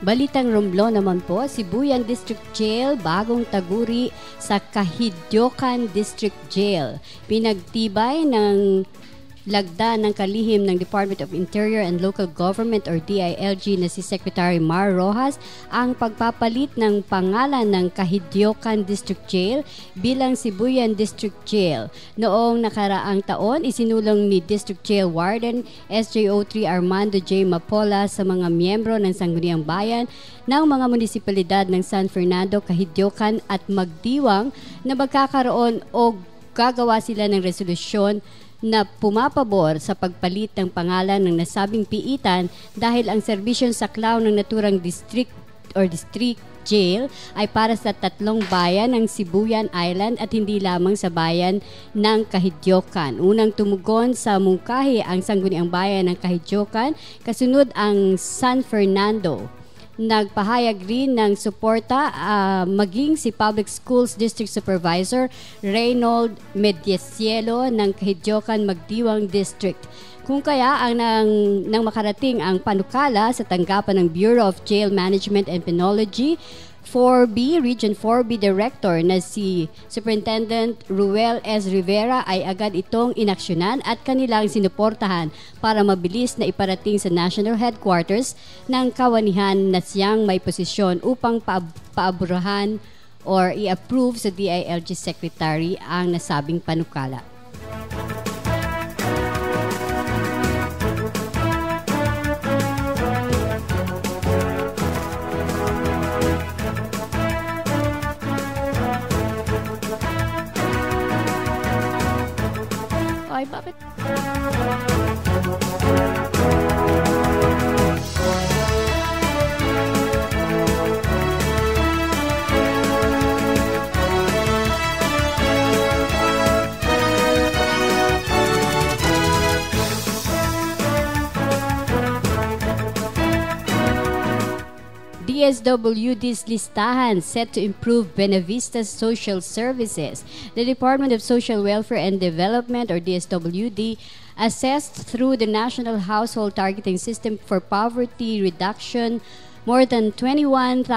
Balitang Romblon naman po, Sibuyan District Jail bagong taguri sa Kahidyokan District Jail. Pinagtibay ng lagda ng kalihim ng Department of Interior and Local Government or DILG na si Secretary Mar Rojas ang pagpapalit ng pangalan ng Kahidyokan District Jail bilang Sibuyan District Jail. Noong nakaraang taon, isinulong ni District Jail Warden SJO3 Armando J. Mapola sa mga miyembro ng Sangguniang Bayan ng mga munisipalidad ng San Fernando, Kahidyokan at Magdiwang na magkakaroon o gagawa sila ng resolusyon na pumapabor sa pagpalit ng pangalan ng nasabing piitan dahil ang serbisyong saklaw ng naturang district jail ay para sa 3 bayan ng Sibuyan Island at hindi lamang sa bayan ng Kahidyokan. Unang tumugon sa mungkahi ang Sangguniang Bayan ng Kahidyokan, kasunod ang San Fernando. Nagpahayag rin ng suporta maging si Public Schools District Supervisor Reynold Mediasielo ng Kahidyokan Magdiwang District. Kung kaya ang nang makarating ang panukala sa tanggapan ng Bureau of Jail Management and Penology, 4B, Region 4B Director na si Superintendent Ruel S. Rivera ay agad itong inaksyonan at kanilang sinuportahan para mabilis na iparating sa National Headquarters ng kawanihan na siyang may posisyon upang paaburahan or i-approve sa DILG Secretary ang nasabing panukala. Ay, bakit? DSWD's listahan set to improve Benavista's social services. The Department of Social Welfare and Development, or DSWD, assessed through the National Household Targeting System for Poverty Reduction more than 21,000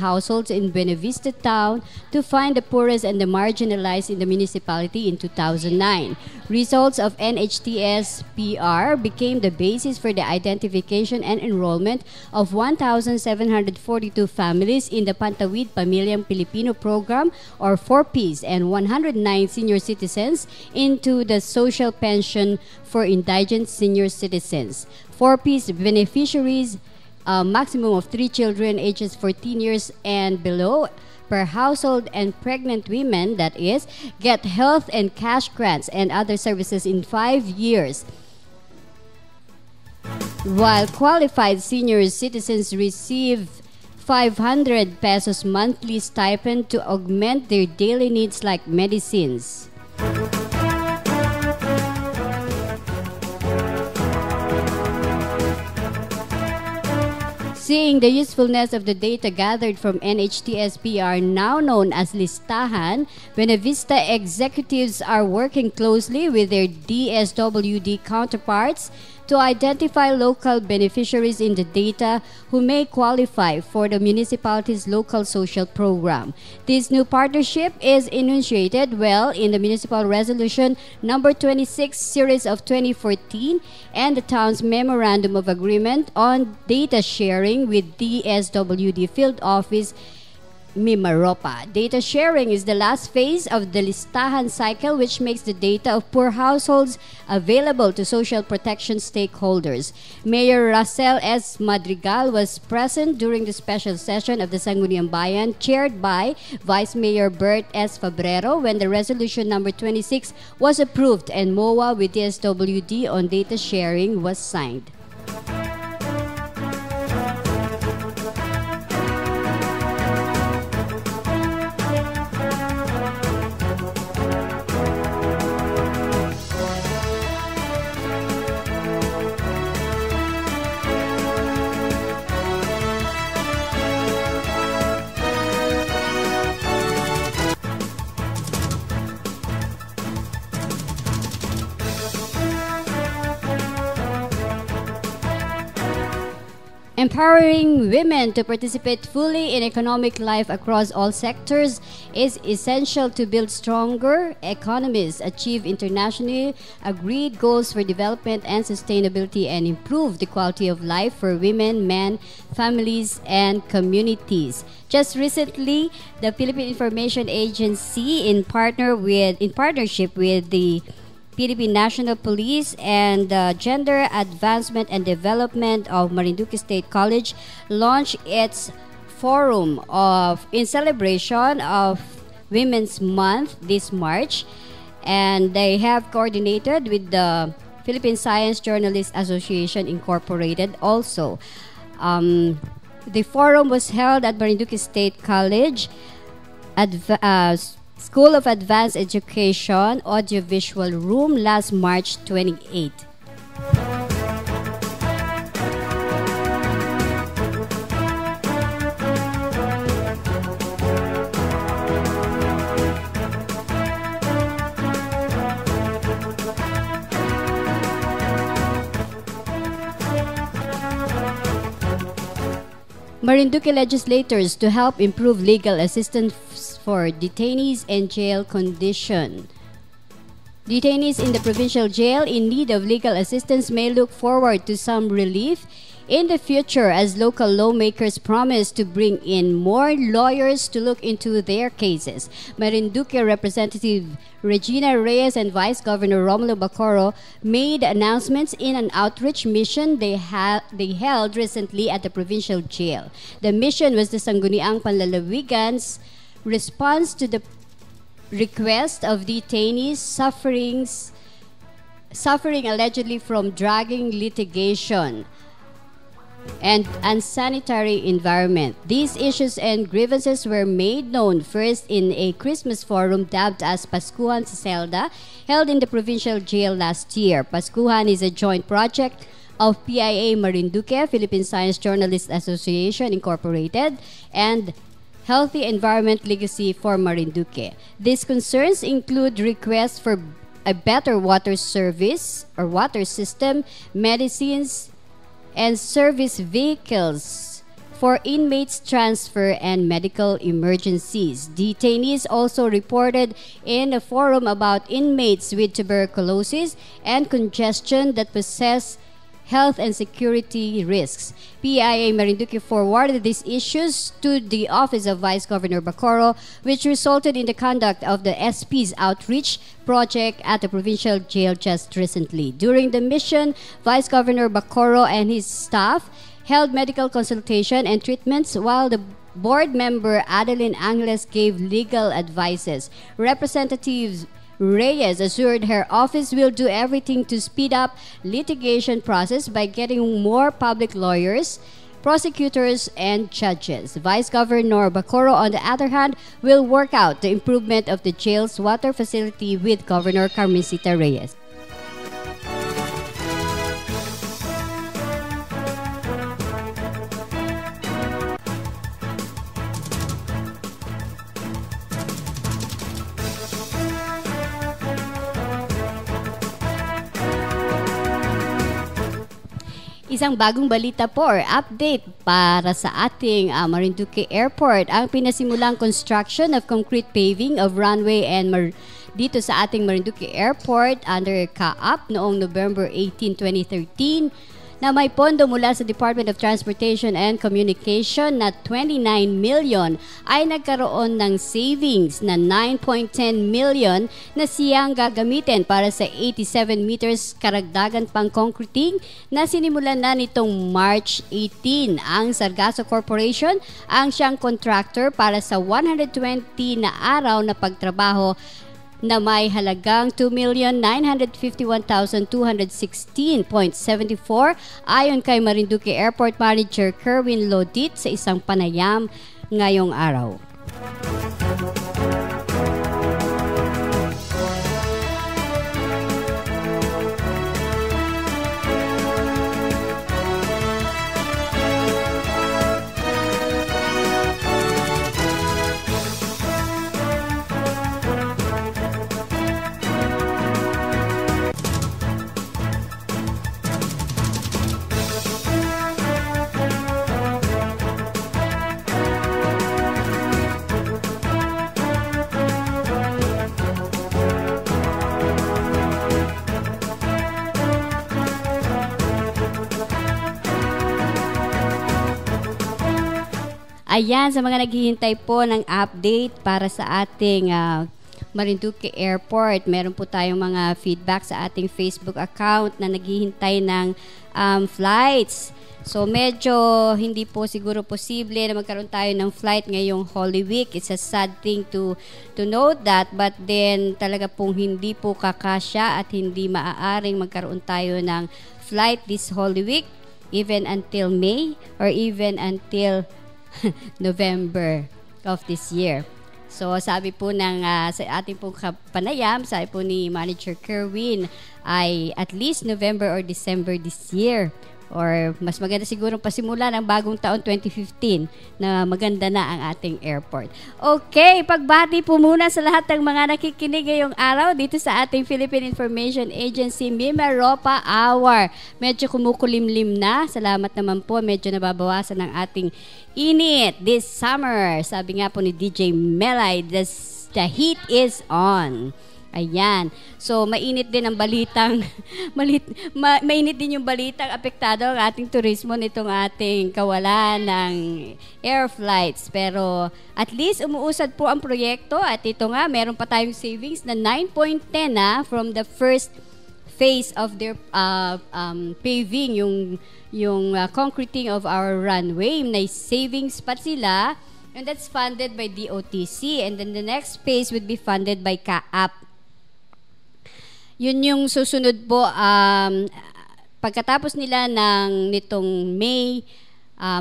households in Benavista Town to find the poorest and the marginalized in the municipality in 2009. Results of NHTS PR became the basis for the identification and enrollment of 1,742 families in the Pantawid Pamilyang Pilipino Program, or 4Ps, and 109 senior citizens into the Social Pension for Indigent Senior Citizens. 4Ps beneficiaries, maximum of 3 children ages 14 years and below per household, and pregnant women, that is, get health and cash grants and other services in 5 years. While qualified senior citizens receive 500 pesos monthly stipend to augment their daily needs like medicines. Seeing the usefulness of the data gathered from NHTS-PR, now known as Listahan, Benavista executives are working closely with their DSWD counterparts to identify local beneficiaries in the data who may qualify for the municipality's local social program. This new partnership is enunciated well in the Municipal Resolution Number 26 Series of 2014 and the town's Memorandum of Agreement on Data Sharing with DSWD Field Office Mimaropa. Data sharing is the last phase of the listahan cycle, which makes the data of poor households available to social protection stakeholders. Mayor Russell S. Madrigal was present during the special session of the Sangguniang Bayan, chaired by Vice Mayor Bert S. Fabrero, when the resolution number 26 was approved and MOA with DSWD on data sharing was signed. Empowering women to participate fully in economic life across all sectors is essential to build stronger economies, achieve internationally agreed goals for development and sustainability, and improve the quality of life for women, men, families, and communities. Just recently, the Philippine Information Agency, in partnership with the Philippine National Police and the Gender Advancement and Development of Marinduque State College, launched its forum in celebration of Women's Month this March, and they have coordinated with the Philippine Science Journalists Association Incorporated also. The forum was held at Marinduque State College, School of Advanced Education, Audiovisual Room, last March 28. Marinduque legislators to help improve legal assistance for detainees and jail condition. Detainees in the provincial jail in need of legal assistance may look forward to some relief in the future as local lawmakers promise to bring in more lawyers to look into their cases. Marinduque Representative Regina Reyes and Vice Governor Romulo Bacorro made announcements in an outreach mission they held recently at the provincial jail. The mission was the Sangguniang Panlalawigan's response to the request of detainees suffering allegedly from drugging litigation and unsanitary environment. These issues and grievances were made known first in a Christmas forum dubbed as Paskuhan sa Celda, held in the provincial jail last year. Paskuhan is a joint project of PIA Marinduque, Philippine Science Journalists Association Incorporated, and Healthy Environment Legacy for Marinduque. These concerns include requests for a better water service or water system, medicines, and service vehicles for inmates transfer and medical emergencies. Detainees also reported in a forum about inmates with tuberculosis and congestion that possess health and security risks. PIA Marinduque forwarded these issues to the Office of Vice Governor Bacorro, which resulted in the conduct of the SP's outreach project at the provincial jail just recently. During the mission, Vice Governor Bacorro and his staff held medical consultation and treatments, while the board member Adeline Angeles gave legal advices. Representatives Reyes assured her office will do everything to speed up litigation process by getting more public lawyers, prosecutors, and judges. Vice Governor Bacorro, on the other hand, will work out the improvement of the jail's water facility with Governor Carmencita Reyes. Isang bagong balita po or update para sa ating Marinduque Airport. Ang pinasimulang construction of concrete paving of runway and dito sa ating Marinduque Airport under CAAP noong November 18, 2013 na may pondo mula sa Department of Transportation and Communication na 29 million ay nagkaroon ng savings na 9.10 million na siyang gagamitin para sa 87 meters karagdagan pang concreting na sinimulan na nitong March 18. Ang Sargasso Corporation ang siyang contractor para sa 120 na araw na pagtrabaho na may halagang 2,951,216.74 ayon kay Marinduque Airport Manager Kerwin Lodit sa isang panayam ngayong araw. Ayan, sa mga naghihintay po ng update para sa ating Marinduque Airport, meron po tayong mga feedback sa ating Facebook account na naghihintay ng flights. So medyo hindi po siguro posible na magkaroon tayo ng flight ngayong Holy Week. It's a sad thing to note that, but then talaga pong hindi po kakasya at hindi maaaring magkaroon tayo ng flight this Holy Week even until May or even until November of this year. So sabi po ng sa ating pong panayam, sabi po ni Manager Kerwin ay at least November or December this year. Or mas maganda siguro pasimula ng bagong taon 2015 na maganda na ang ating airport. Okay, pagbati po muna sa lahat ng mga nakikinig ngayong araw dito sa ating Philippine Information Agency Mimaropa Hour. Medyo kumukulimlim na. Salamat naman po. Medyo nababawasan ng ating init this summer. Sabi nga po ni DJ Melay, the heat is on. Ayan. So, mainit din ang balitang, mainit din yung balitang apektado ang ating turismo nitong ating kawalan ng air flights. Pero, at least umuusad po ang proyekto at ito nga, meron pa tayong savings na 9.10 from the first phase of their paving, yung concreting of our runway. May savings pa sila and that's funded by DOTC and then the next phase would be funded by CAAP. Yun yung susunod po, pagkatapos nila nitong May,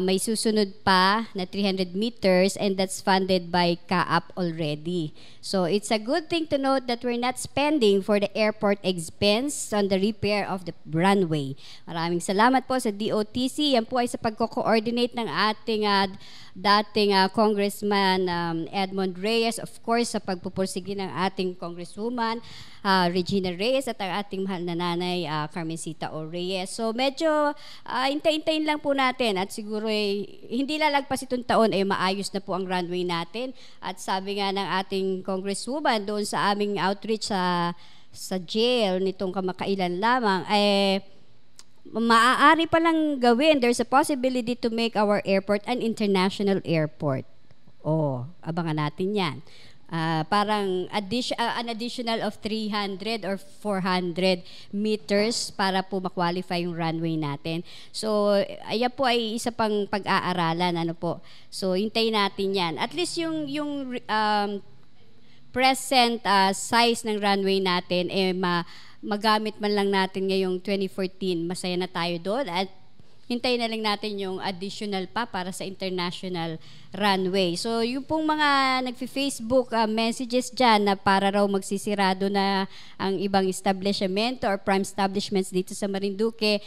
may susunod pa na 300 meters and that's funded by CAAP already. So it's a good thing to note that we're not spending for the airport expense on the repair of the runway. Maraming salamat po sa DOTC. Yan po ay sa pagko-coordinate ng ating dating Congressman Edmond Reyes, of course sa pagpupursige ng ating Congresswoman Regina Reyes at ang ating mahal na nanay Carmencita O. Reyes. So medyo hintay-hintayin lang po natin at siguro hindi lalagpas itong taon ay maayos na po ang runway natin. At sabi nga ng ating Congresswoman doon sa aming outreach sa jail nitong kamakailan lamang maaari palang gawin. There's a possibility to make our airport an international airport. Abangan natin yan. Parang an additional of 300 or 400 meters para po ma-qualify yung runway natin. So, ayan po ay isa pang pag-aaralan. So, hintayin natin yan. At least yung present size ng runway natin magamit man lang natin ngayong 2014, masaya na tayo doon at hintayin na lang natin yung additional pa para sa international runway. So, yung pong mga nagfi-Facebook messages dyan na para raw magsisirado na ang ibang establishment or prime establishments dito sa Marinduque,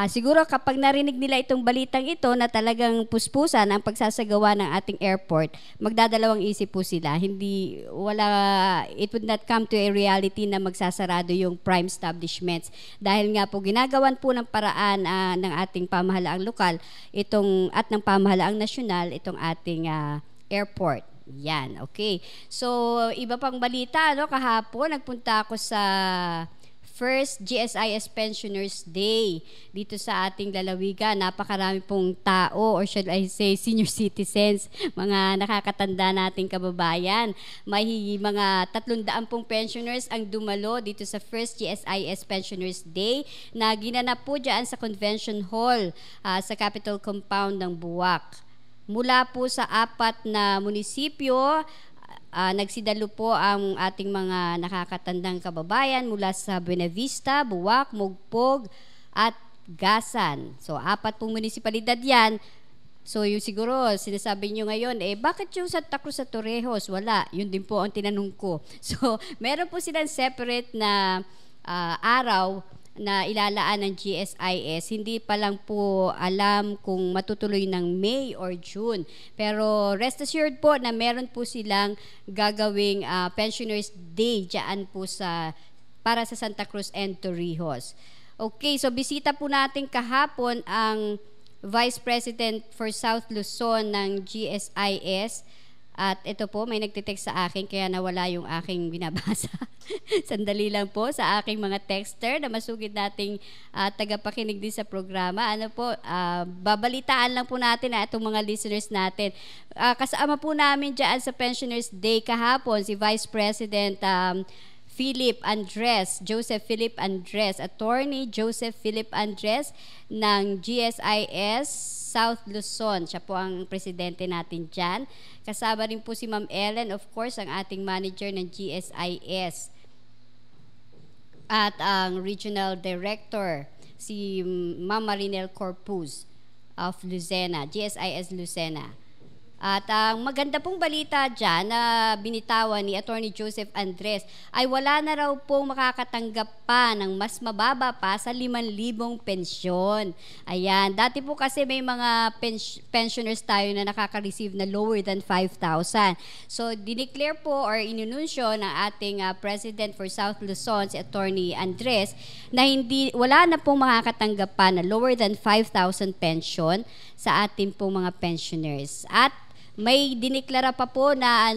siguro kapag narinig nila itong balitang ito na talagang puspusan ang pagsasagawa ng ating airport, magdadalawang isip po sila. It would not come to a reality na magsasarado yung prime establishments. Dahil nga po ginagawan po ng paraan ng ating pamahalaang lokal at ng pamahalaang nasyonal itong ating airport. Yan, okay. So, iba pang balita, kahapon nagpunta ako sa First GSIS Pensioners Day dito sa ating lalawigan. Napakarami pong tao or should I say senior citizens, mga nakakatanda nating kababayan. May mga 300 pong pensioners ang dumalo dito sa First GSIS Pensioners Day na ginanap po dyan sa Convention Hall sa Capitol Compound ng Buwak. Mula po sa 4 na munisipyo, nagsidalo po ang ating mga nakakatandang kababayan mula sa Buenavista, Buwak, Mugpog at Gasan. So, 4 pong munisipalidad yan. So, yung siguro, sinasabi nyo ngayon, bakit yung Santa Cruz sa Torrejos? Wala. Yun din po ang tinanong ko. So, meron po silang separate na araw na ilalaan ng GSIS. Hindi pa lang po alam kung matutuloy ng May or June. Pero rest assured po na meron po silang gagawing Pensioners Day dyan po para sa Santa Cruz and Torrijos. Okay, so bisita po natin kahapon ang Vice President for South Luzon ng GSIS, At ito po, may nagtitext sa akin kaya nawala yung aking binabasa. Sandali lang po sa aking mga texter na masugid nating tagapakinig din sa programa. Ano po, babalitaan lang po natin itong mga listeners natin. Kasama po namin dyan sa Pensioners Day kahapon si Vice President Joseph Philip Andres, Attorney Joseph Philip Andres ng GSIS South Luzon. Siya po ang presidente natin dyan. Kasama rin po si Ma'am Ellen, of course, ang ating manager ng GSIS. At ang regional director, si Ma'am Marinel Corpus of Lucena, GSIS Lucena. At ang maganda pong balita dyan na binitawan ni Attorney Joseph Andres ay wala na raw pong makakatanggap pa ng mas mababa pa sa 5,000 pensyon. Ayan, dati po kasi may mga pensioners tayo na nakaka-receive na lower than 5,000. So, dineclare po or inununsyo ng ating President for South Luzon, si Attorney Andres, na wala na pong makakatanggap pa na lower than 5,000 pension sa ating pong mga pensioners. At may diniklara pa po na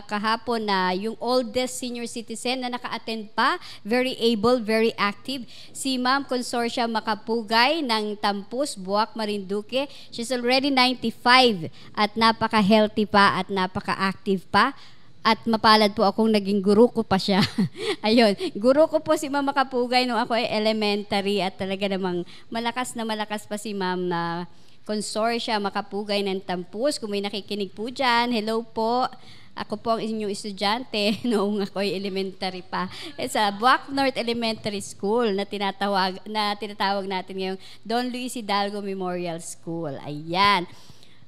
kahapon na yung oldest senior citizen na naka-attend pa, very able, very active, si Ma'am Consortia Makapugay ng Tampus, Buwak, Marinduque. She's already 95 at napaka-healthy pa at napaka-active pa. At mapalad po akong naging guru ko pa siya. Ayun, guru ko po si Ma'am Makapugay nung ako ay elementary at talaga namang malakas pa si Ma'am na Consortia Makapugay ng Tampus. Kung may nakikinig po dyan, hello po. Ako po ang inyong estudyante noong ako ay elementary pa. Sa Buwak North Elementary School na tinatawag natin ngayong Don Luis Hidalgo Memorial School. Ayan.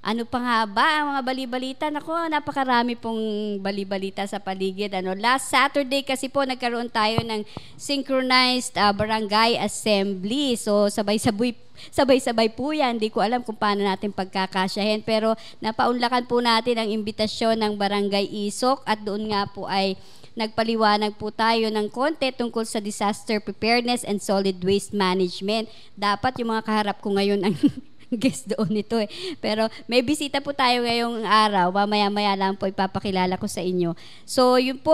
Ano pa nga ba ang mga balibalita? Nako, napakarami pong balibalita sa paligid. Last Saturday kasi po nagkaroon tayo ng synchronized barangay assembly. So sabay-sabay po yan. Hindi ko alam kung paano natin pagkakasyahin. Pero napaunlakan po natin ang imbitasyon ng Barangay Isok at doon nga po ay nagpaliwanag po tayo ng konti tungkol sa disaster preparedness and solid waste management. Dapat yung mga kaharap ko ngayon ang guest doon nito eh. Pero may bisita po tayo ngayong araw. Mamaya-maya lang po ipapakilala ko sa inyo. So yun po,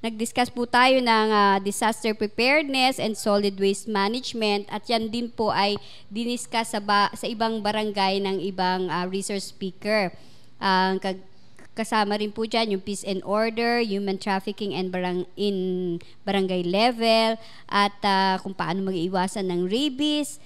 nag-discuss po tayo ng disaster preparedness and solid waste management at yan din po ay diniscuss sa ibang barangay ng ibang resource speaker. Kasama rin po dyan yung peace and order, human trafficking and in barangay level at kung paano mag-iwasan ng rabies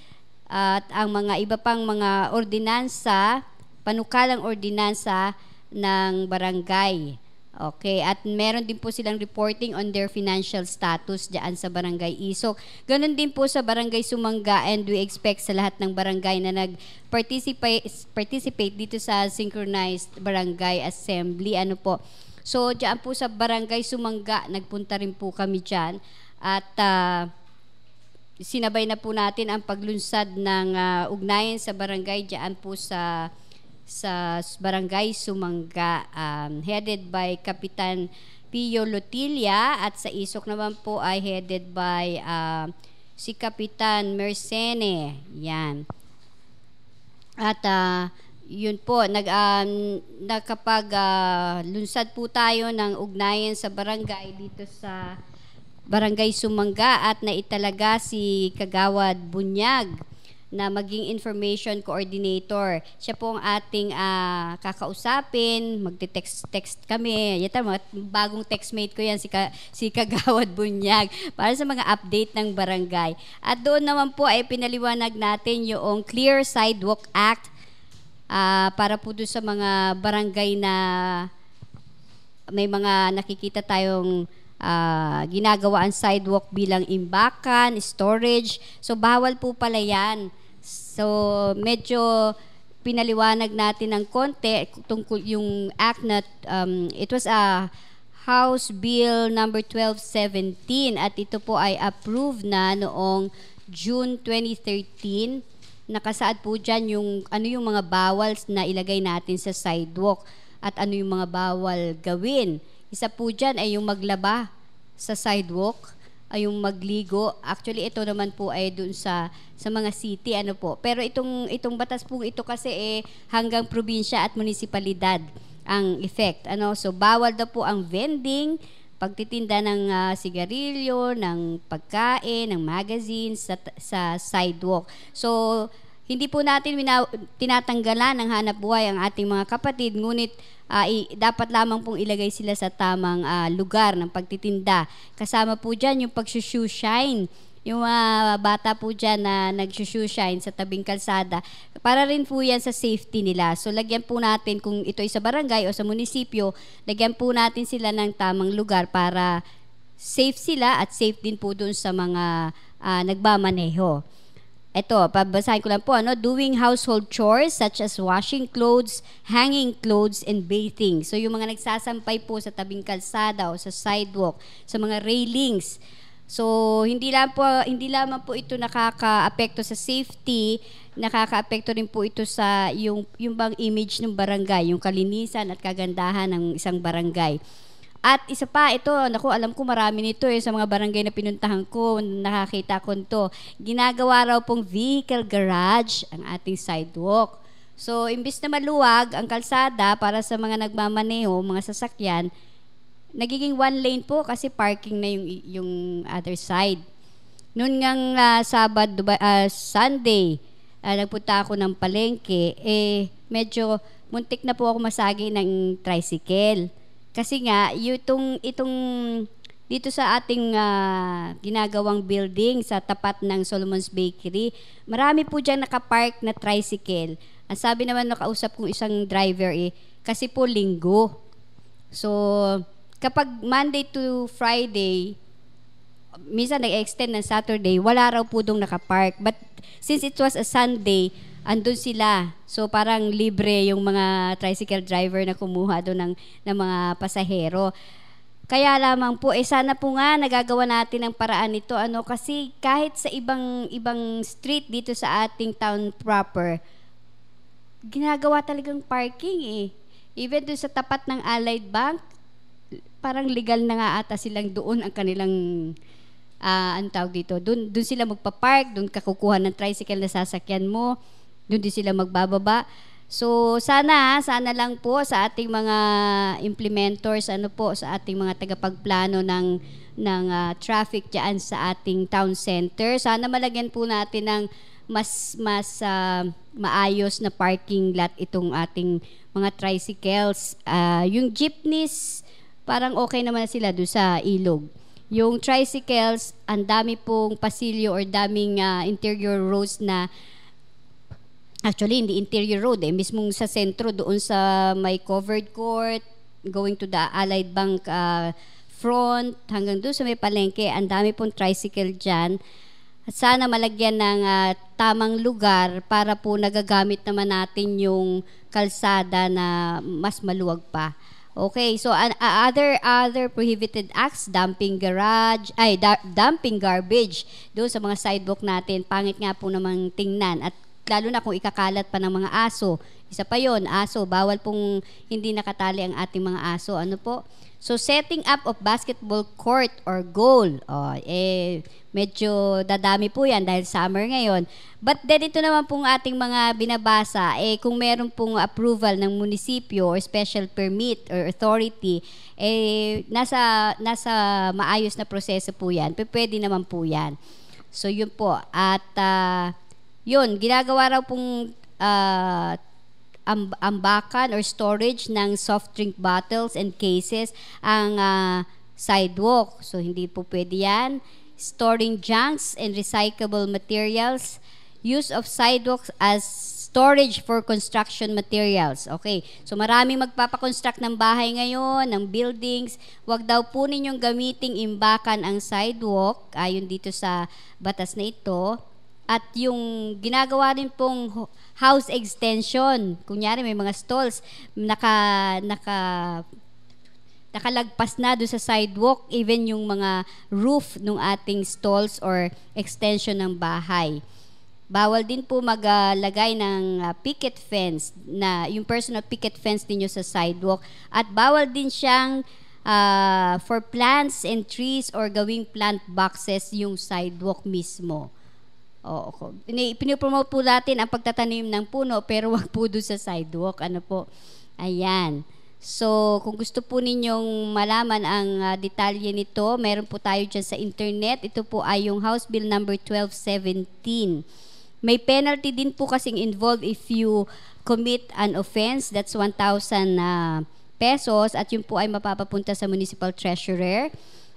at ang mga iba pang mga ordinansa, panukalang ordinansa ng barangay. Okay, at meron din po silang reporting on their financial status diyan sa Barangay Isok. Ganon din po sa Barangay Sumangga and we expect sa lahat ng barangay na nag-participate dito sa synchronized barangay assembly. So diyan po sa Barangay Sumangga, nagpunta rin po kami diyan at sinabay na po natin ang paglunsad ng ugnayan sa barangay diyan po sa Barangay Sumangga, headed by Kapitan Pio Lotilla at sa Isok naman po ay headed by si Kapitan Mercene. Yan. At yun po, lunsad po tayo ng ugnayan sa barangay dito sa Barangay Sumangga at naitalaga si Kagawad Bunyag na maging information coordinator. Siya po ang ating kakausapin, magte-text kami. Yata, bagong textmate ko yan, si Kagawad Bunyag, para sa mga update ng barangay. At doon naman po ay pinaliwanag natin yung Clear Sidewalk Act para po doon sa mga barangay na may mga nakikita tayong ginagawa ang sidewalk bilang imbakan, storage. So, bawal po pala yan. So, medyo pinaliwanag natin ng konti tungkol yung act na it was a House Bill number 1217 at ito po ay approved na noong June 2013. Nakasaad po dyan yung yung mga bawal na ilagay natin sa sidewalk at ano yung mga bawal gawin. Isa po dyan ay yung maglaba sa sidewalk, ay yung magligo. Actually, ito naman po ay dun sa mga city, Pero itong batas po ito kasi hanggang probinsya at munisipalidad. ang effect. So bawal daw po ang vending, pagtitinda ng sigarilyo, ng pagkain, ng magazines sa sidewalk. So hindi po natin tinatanggalan ng hanap buhay ang ating mga kapatid, ngunit dapat lamang pong ilagay sila sa tamang lugar ng pagtitinda. Kasama po dyan yung pag-shoe shine. Yung mga bata po dyan na nag-shoe shine sa tabing kalsada, para rin po yan sa safety nila. So lagyan po natin, kung ito ay sa barangay o sa munisipyo, lagyan po natin sila ng tamang lugar para safe sila at safe din po dun sa mga nagmamaneho. Ito, pabasahin ko lang po, doing household chores such as washing clothes, hanging clothes, and bathing. So, yung mga nagsasampay po sa tabing kalsada o sa sidewalk, sa mga railings. So, hindi lamang po ito nakaka-apekto sa safety, nakaka-apekto rin po ito sa yung bang image ng barangay, yung kalinisan at kagandahan ng isang barangay. At isa pa, ito, alam ko marami nito sa mga barangay na pinuntahan ko, nakakita ko ito. Ginagawa raw pong vehicle garage ang ating sidewalk. So, imbis na maluwag ang kalsada para sa mga nagmamaneho, mga sasakyan, nagiging one lane po kasi parking na yung other side. Noon ngang Sunday, nagpunta ako ng palengke, medyo muntik na po ako masagi ng tricycle. Kasi nga, itong dito sa ating ginagawang building sa tapat ng Solomon's Bakery, marami po dyan nakapark na tricycle. Ang sabi naman nakausap kong isang driver kasi po linggo. So, kapag Monday to Friday, minsan nag-extend ng Saturday, wala raw po dong nakapark. But since it was a Sunday, andun sila. So parang libre yung mga tricycle driver na kumuha doon ng mga pasahero. Kaya lamang po, sana po nga nagagawa natin ang paraan nito. Kasi kahit sa ibang street dito sa ating town proper, ginagawa talagang parking Even doon sa tapat ng Allied Bank, parang legal na nga ata silang doon ang kanilang ang tawag dito. Doon sila magpa-park, doon ka kukuha ng tricycle na sasakyan mo. Doon din sila magbababa. So, sana lang po sa ating mga implementors, sa ating mga tagapagplano ng traffic diyan sa ating town center. Sana malagyan po natin ng mas maayos na parking lot itong ating mga tricycles. Yung jeepneys, parang okay naman sila doon sa ilog. Yung tricycles, ang dami pong pasilyo or daming interior roads na actually, hindi interior road mismong sa sentro, doon sa may covered court, going to the Allied Bank front, hanggang doon sa may palengke, ang dami pong tricycle dyan. At sana malagyan ng tamang lugar para po nagagamit naman natin yung kalsada na mas maluwag pa. Okay, so other prohibited acts, dumping garbage doon sa mga sidewalk natin. Pangit nga po namang tingnan, at lalo na kung ikakalat pa ng mga aso. Isa pa yon, aso. Bawal pong hindi nakatali ang ating mga aso. So, setting up of basketball court or goal. Medyo dadami po yan dahil summer ngayon. But then, ito naman pong ating mga binabasa, kung meron pong approval ng munisipyo or special permit or authority, nasa maayos na proseso po yan. Pwede naman po yan. So, yun po. At, yun, ginagawa raw pong ambakan or storage ng soft drink bottles and cases ang sidewalk. So, hindi po pwede yan. Storing junks and recyclable materials. Use of sidewalks as storage for construction materials. Okay. So, maraming magpapakonstruct ng bahay ngayon, ng buildings. Huwag daw po ninyong gamiting imbakan ang sidewalk, ayon dito sa batas na ito. At yung ginagawa rin pong house extension, kunyari may mga stalls, nakalagpas na doon sa sidewalk, even yung mga roof ng ating stalls or extension ng bahay. Bawal din po maglagay ng picket fence, na yung personal picket fence ninyo sa sidewalk. At bawal din siyang for plants and trees or gawing plant boxes yung sidewalk mismo. Pinopromote po natin ang pagtatanim ng puno, pero wag po doon sa sidewalk. Ayan. So, kung gusto po ninyong malaman ang detalye nito, meron po tayo dyan sa internet. Ito po ay yung House Bill number 1217. May penalty din po kasing involved if you commit an offense. That's 1,000 pesos at yun po ay mapapapunta sa municipal treasurer.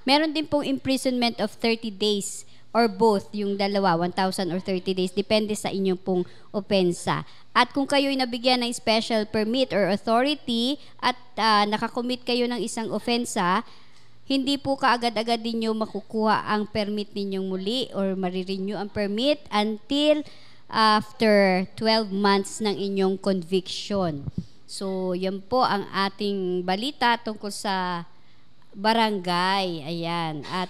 Meron din pong imprisonment of 30 days or both, yung dalawa, 1,000 or 30 days, depende sa inyong pong opensa. At kung kayo'y nabigyan ng special permit or authority at nakakommit kayo ng isang ofensa, hindi po kaagad-agad ninyo makukuha ang permit ninyong muli or marirenew ang permit until after 12 months ng inyong conviction. So, yan po ang ating balita tungkol sa barangay. Ayan. At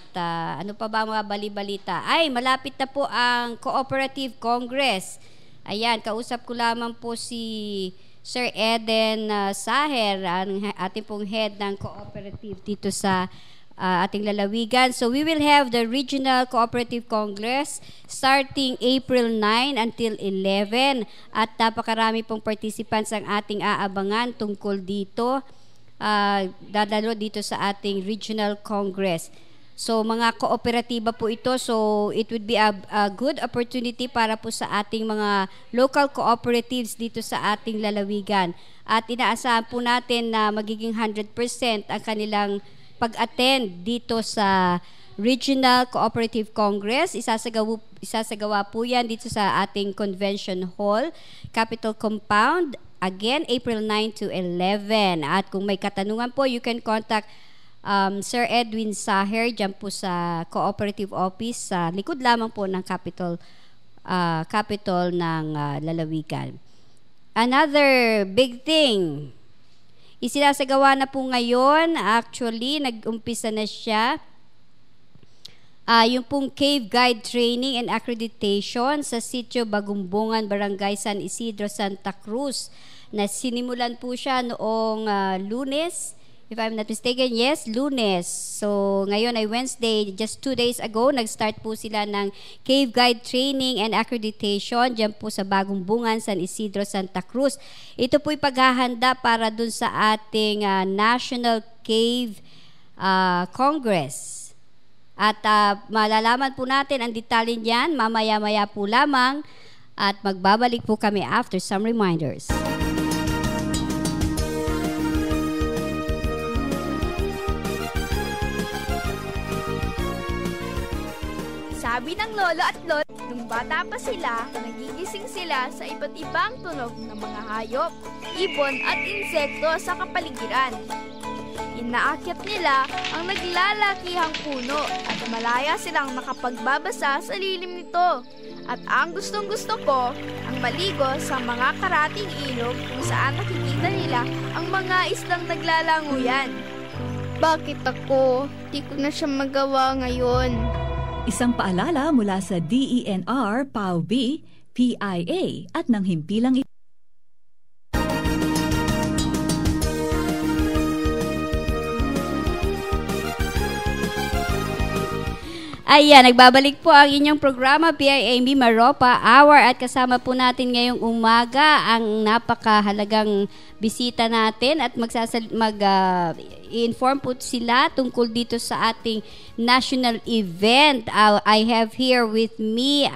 ano pa ba mga bali-balita? Ay, malapit na po ang Cooperative Congress. Ayan, kausap ko lamang po si Sir Eden Saher, ang ating pong head ng cooperative dito sa ating lalawigan. So we will have the Regional Cooperative Congress starting April 9 until 11 at napakarami pong participants ang ating aabangan tungkol dito. Dadalo dito sa ating Regional Congress. So mga kooperatiba po ito, so it would be a good opportunity para po sa ating mga local cooperatives dito sa ating lalawigan. At inaasahan po natin na magiging 100% ang kanilang pag-attend dito sa Regional Cooperative Congress. Isasagawa po yan dito sa ating Convention Hall, Capitol Compound. Again, April 9 to 11. At kung may katanungan po, you can contact Sir Edwin Saher dyan po sa Cooperative Office sa likod lamang po ng Capitol ng lalawigan. Another big thing, isinasagawa na po ngayon, actually, nag-umpisa na siya, yung pong Cave Guide Training and Accreditation sa Sitio Bagumbungan, Barangay San Isidro, Santa Cruz, na sinimulan po siya noong Lunes, if I'm not mistaken, yes, Lunes. So, ngayon ay Wednesday, just 2 days ago, nag-start po sila ng Cave Guide Training and Accreditation dyan po sa Bagumbungan, San Isidro, Santa Cruz. Ito po'y paghahanda para dun sa ating National Cave Congress. At malalaman po natin ang detalye niyan mamaya-maya po lamang at magbabalik po kami after some reminders. Sabi ng lolo at lola, nung bata pa sila, nagigising sila sa iba't ibang tunog ng mga hayop, ibon at insekto sa kapaligiran. Inaakyat nila ang naglalakihang puno at malaya silang nakapagbabasa sa lilim nito. At ang gustong-gusto ko, ang maligo sa mga karating ilog kung saan nakikita nila ang mga islang naglalanguyan. Bakit ako? Di ko na siya magawa ngayon. Isang paalala mula sa DENR, PAUB, PIA at ng himpilang ito. Ayan, nagbabalik po ang inyong programa, PIAB Maropa Hour, at kasama po natin ngayong umaga ang napakahalagang bisita natin at i-inform po sila tungkol dito sa ating national event. I have here with me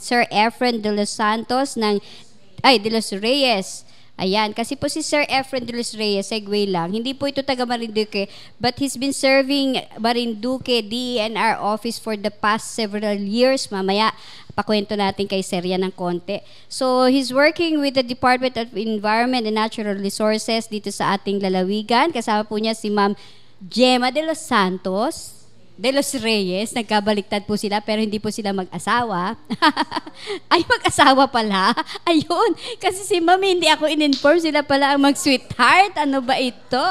Sir Efren de los Santos de los Reyes. Ayan, kasi po si Sir Efren de los Reyes, segue lang, hindi po ito taga Marinduque, but he's been serving Marinduque DENR office for the past several years. Mamaya, pakwento natin kay Sir yan ng konti. So, he's working with the Department of Environment and Natural Resources dito sa ating lalawigan. Kasama po niya si Ma'am Gemma de los Santos, de los Reyes, nagkabaliktad po sila pero hindi po sila mag-asawa. Ay, mag-asawa pala. Ayun, kasi si Ma'am hindi ako in-inform, sila pala ang mag-sweetheart. Ano ba ito?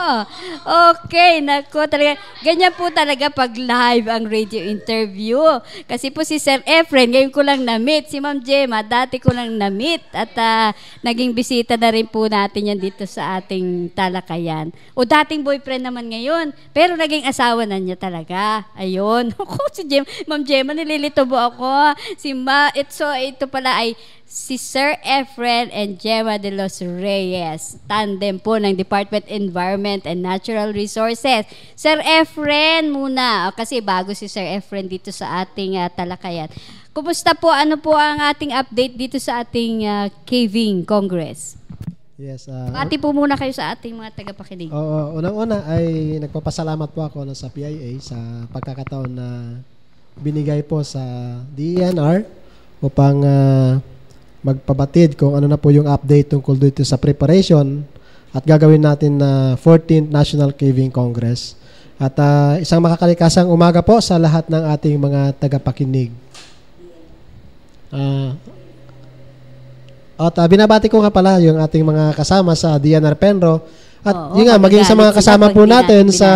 Okay, nako, talaga, ganyan po talaga pag live ang radio interview. Kasi po si Sir Efren, ngayon ko lang na-meet. Si Ma'am Gemma, dati ko lang na-meet. At naging bisita na rin po natin yan dito sa ating talakayan. O dating boyfriend naman ngayon, pero naging asawa na niya talaga. Ayun. Ako, si Ma'am Gemma, nililito po ako. Ito pala ay si Sir Efren and Gemma de los Reyes. Tandem po ng Department Environment and Natural Resources. Sir Efren muna, kasi bago si Sir Efren dito sa ating talakayan. Kumusta po? Ano po ang ating update dito sa ating Caving Congress? Yes. Pati po muna kayo sa ating mga tagapakinig. Unang-una ay nagpapasalamat po ako sa PIA sa pagkakataon na binigay po sa DENR upang magpabatid kung ano na po yung update tungkol dito sa preparation at gagawin natin na 14th National Caving Congress. At isang makakalikasang umaga po sa lahat ng ating mga tagapakinig. At binabati ko nga pala yung ating mga kasama sa DNR Penro at yun nga, maging sa mga kasama po natin sa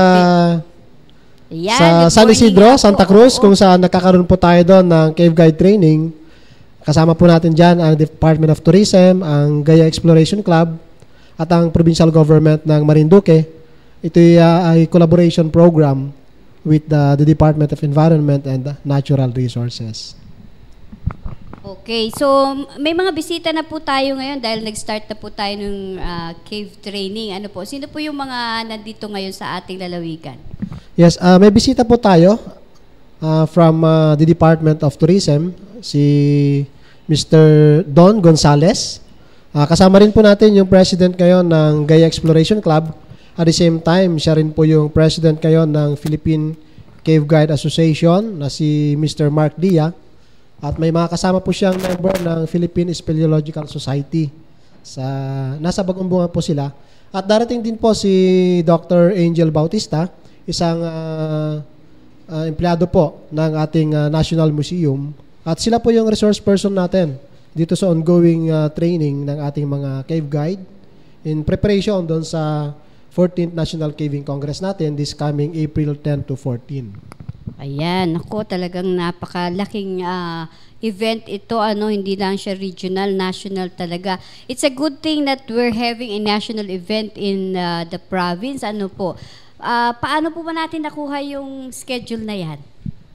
San Isidro, Santa Cruz, kung saan nakakaroon po tayo doon ng cave guide training. Kasama po natin dyan ang Department of Tourism, ang Gaya Exploration Club at ang provincial government ng Marinduque. Ito ay collaboration program with the Department of Environment and Natural Resources. Okay, so may mga bisita na po tayo ngayon dahil nag-start na po tayo ng cave training. Ano po? Sino po yung mga nandito ngayon sa ating lalawigan? Yes, may bisita po tayo from the Department of Tourism, si Mr. Don Gonzales. Kasama rin po natin yung president ngayon ng Gaya Exploration Club. At the same time, siya rin po yung president ngayon ng Philippine Cave Guide Association na si Mr. Mark Dia. At may mga kasama po siyang member ng Philippine Speleological Society. Nasa Bagong-Bunga po sila. At darating din po si Dr. Angel Bautista, isang empleyado po ng ating National Museum. At sila po yung resource person natin dito sa ongoing training ng ating mga cave guide in preparation doon sa 14th National Caving Congress natin this coming April 10 to 14. Ayan, ako talagang napakalaking event ito, hindi lang siya regional, national talaga. It's a good thing that we're having a national event in the province. Ano po? Paano po ba natin nakuha yung schedule na yan?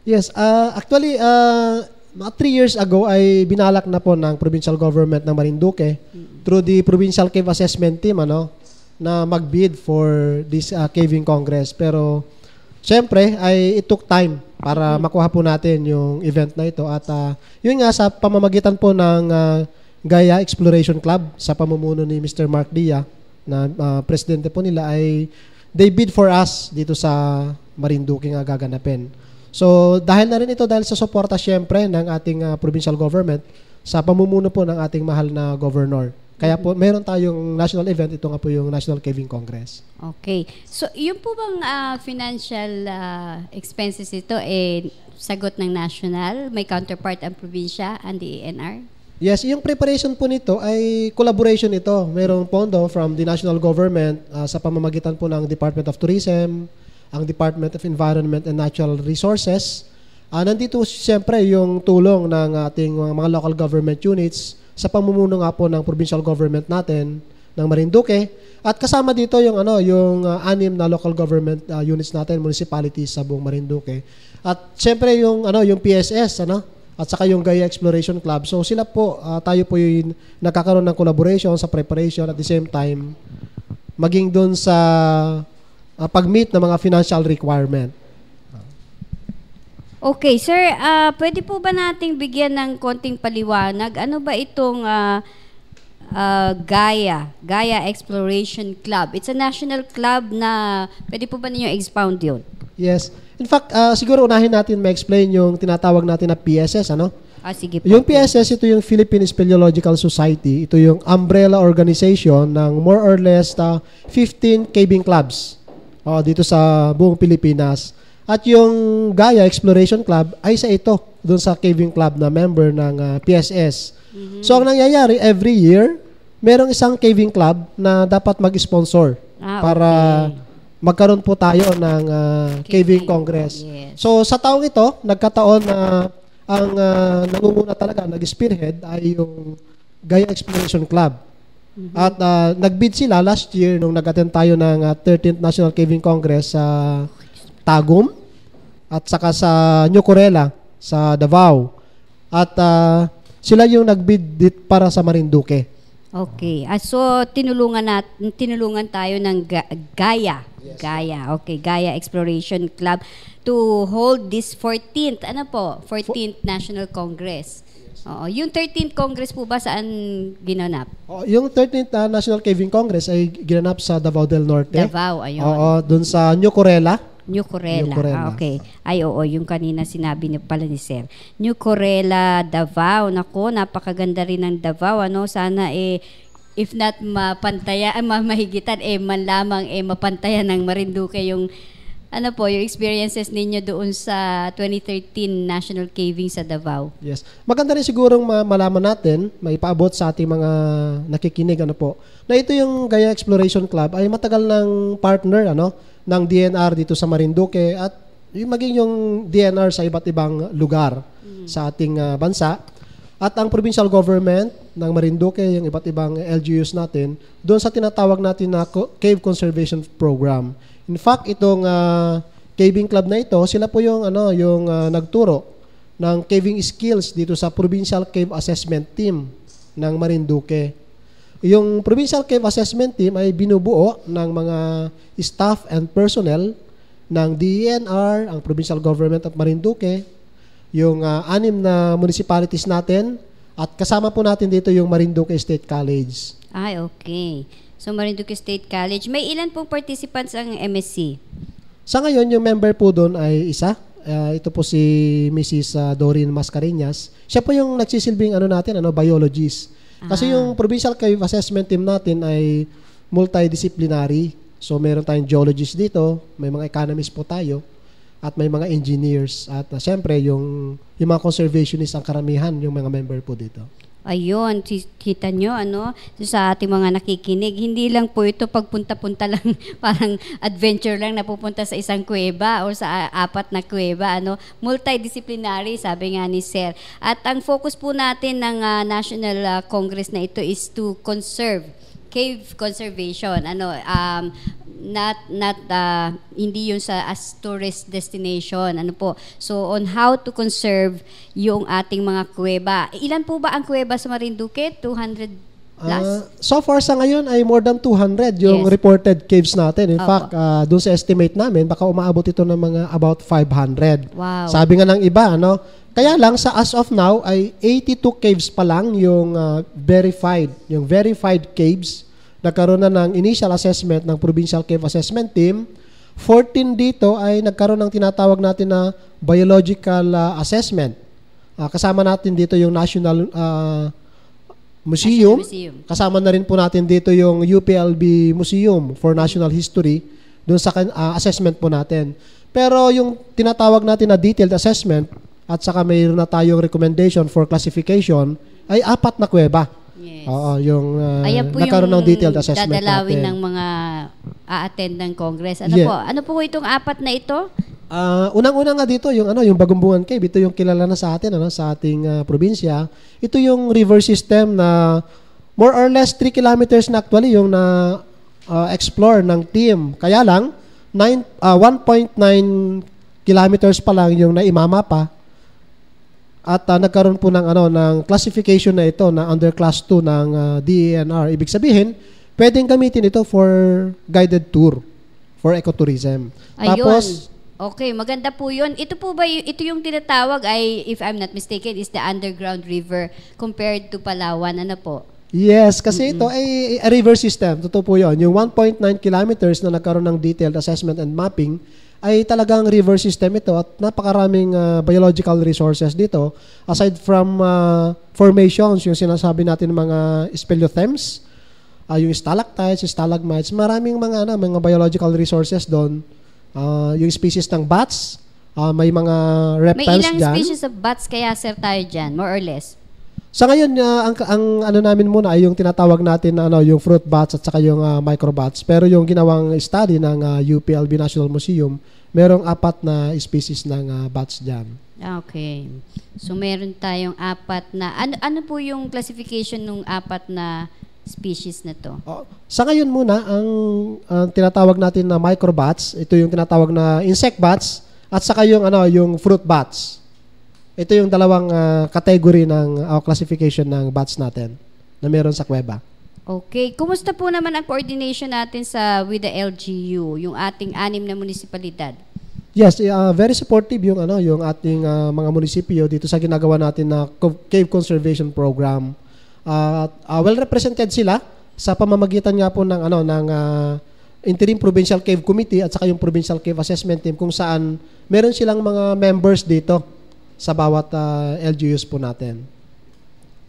Yes, actually, 3 years ago ay binalak na po ng provincial government ng Marinduque through the Provincial Cave Assessment Team na mag-bid for this caving congress. Pero siyempre, it took time para makuha po natin yung event na ito. At yun nga, sa pamamagitan po ng Gaya Exploration Club, sa pamumuno ni Mr. Mark Dia, na presidente po nila, ay they bid for us dito sa Marinduque nga gaganapin. So, dahil na rin ito, dahil sa suporta siyempre ng ating provincial government, sa pamumuno po ng ating mahal na governor. Kaya po, meron tayong national event. Ito nga po yung National Caving Congress. Okay. So, yung po bang financial expenses ito, sagot ng national? May counterpart ang probinsya and the ENR? Yes, yung preparation po nito ay collaboration ito. Mayroong pondo from the national government sa pamamagitan po ng Department of Tourism, ang Department of Environment and Natural Resources. Nandito siyempre yung tulong ng ating mga local government units sa pamumuno nga po ng provincial government natin ng Marinduque. At kasama dito yung yung 6 na local government units natin, municipalities sa buong Marinduque. At siyempre yung yung PSS at saka yung Gaya Exploration Club. So sila po, tayo po yung nagkakaroon ng collaboration sa preparation at the same time maging doon sa pag-meet ng mga financial requirement. Okay, sir, pwede po ba nating bigyan ng konting paliwanag? Ano ba itong Gaya Exploration Club? It's a national club na pwede po ba ninyo expound yun? Yes. In fact, siguro unahin natin ma-explain yung tinatawag natin na PSS, Sige po. Yung PSS, ito yung Philippine Speleological Society. Ito yung umbrella organization ng more or less 15 caving clubs dito sa buong Pilipinas. At yung Gaya Exploration Club ay sa ito, doon sa caving club na member ng PSS. Mm-hmm. So, ang nangyayari, every year, merong isang caving club na dapat mag-sponsor para magkaroon po tayo ng caving congress. Yes. So, sa taong ito, nagkataon na ang nangunguna talaga, nag-spearhead ay yung Gaya Exploration Club. Mm-hmm. At nag-bid sila last year nung nag-attend tayo ng 13th National Caving Congress sa Tagum. at saka sa New Corella sa Davao. At sila yung nagbid para sa Marinduque. Okay. So tinulungan tayo ng Gaya. Yes. Gaya. Okay, Gaya Exploration Club to hold this 14th 14th National Congress. Oo, yung 13th Congress po ba saan ginanap? Yung 13th National Caving Congress ay ginanap sa Davao del Norte. Davao, ayun. Oo, doon sa New Corella. New Corella. Okay. Ay, oo, yung kanina sinabi ni pala ni Sir. New Corella, Davao. Nako, napakaganda rin ng Davao. Sana if not mahigitan, man lamang mapantayan ng Marinduque yung yung experiences ninyo doon sa 2013 National Caving sa Davao. Yes. Maganda rin sigurong malaman natin, maipaabot sa ating mga nakikinig, na ito yung Gaya Exploration Club ay matagal ng partner, ng DNR dito sa Marinduque at maging yung DNR sa iba't ibang lugar sa ating bansa. At ang provincial government ng Marinduque, yung iba't ibang LGUs natin, doon sa tinatawag natin na Cave Conservation Program. In fact, itong caving club na ito, sila po yung nagturo ng caving skills dito sa Provincial Cave Assessment Team ng Marinduque. Yung Provincial Cave Assessment Team ay binubuo ng mga staff and personnel ng DENR, ang Provincial Government of Marinduque, yung 6 na municipalities natin, at kasama po natin dito yung Marinduque State College. Ay, okay. So, Marinduque State College. May ilan pong participants ang MSC? Sa ngayon, yung member po doon ay isa. Ito po si Mrs. Doreen Mascareñas. Siya po yung nagsisilbing biologist. Kasi yung Provincial Cave Assessment Team natin ay multidisciplinary. So, meron tayong geologists dito, may mga economists po tayo, at may mga engineers. At siyempre, yung mga conservationists ang karamihan, yung mga member po dito. Ayun, kita nyo, sa ating mga nakikinig, hindi lang po ito pagpunta-punta lang, parang adventure lang na pupunta sa isang kuweba o sa 4 na kuweba, multidisciplinary, sabi nga ni Sir. At ang focus po natin ng National Congress na ito is to conserve, cave conservation, hindi yun as tourist destination, So, on how to conserve yung ating mga kuweba. Ilan po ba ang kuweba sa Marinduque? 200 plus? So far sa ngayon ay more than 200 yung reported caves natin. In fact, doon sa estimate namin, baka umaabot ito ng mga about 500. Wow. Sabi nga ng iba, kaya lang sa as of now ay 82 caves pa lang yung verified caves. Nagkaroon na ng initial assessment ng Provincial Cave Assessment Team. 14 dito ay nagkaroon ng tinatawag natin na biological assessment. Kasama natin dito yung National Museum. Kasama na rin po natin dito yung UPLB Museum for National History doon sa assessment po natin. Pero yung tinatawag natin na detailed assessment at saka mayroon na tayong recommendation for classification ay 4 na kuweba. Yes. Oo, yung nagkaroon ng detailed assessment dadalawin natin. ng mga a-attend ng Congress. Yeah. Ano po itong 4 na ito? Unang-una nga dito yung Bagumbungan Cave, ito yung kilala na sa atin sa ating probinsya. Ito yung river system na more or less 3 kilometers na actually yung na explore ng team. Kaya lang 1.9 kilometers pa lang yung naimamapa. At nagkaroon po ng classification na ito na under class 2 ng DENR. Ibig sabihin, pwedeng gamitin ito for guided tour, for ecotourism. Ayun. Tapos, okay, maganda po yun. Ito po ba, ito yung tinatawag ay, if I'm not mistaken, is the underground river compared to Palawan. Ano po? Yes, kasi ito ay a river system. Totoo po yun. Yung 1.9 kilometers na nagkaroon ng detailed assessment and mapping ay talagang river system ito at napakaraming biological resources dito. Aside from formations, yung sinasabi natin mga speleothems, yung stalactites, stalagmites, maraming mga biological resources doon. Yung species ng bats, may mga reptiles dyan. May ilang species of bats kaya sir tayo dyan, more or less? Sa ngayon, ang namin muna ay yung tinatawag natin na yung fruit bats at saka yung microbats. Pero yung ginawang study ng UPLB National Museum, merong 4 na species ng bats dyan. Okay. So meron tayong 4 na, ano po yung classification ng 4 na species na to? Sa ngayon muna, ang tinatawag natin na microbats, ito yung tinatawag na insect bats, at saka yung fruit bats. Ito yung dalawang category ng classification ng bats natin na meron sa kuweba. Okay. Kumusta po naman ang coordination natin with the LGU, yung ating 6 na munisipalidad? Yes, very supportive yung ating mga munisipyo dito sa ginagawa natin na cave conservation program. Well represented sila sa pamamagitan nga po ng Interim Provincial Cave Committee at saka yung Provincial Cave Assessment Team kung saan meron silang mga members dito sa bawat LGUs po natin.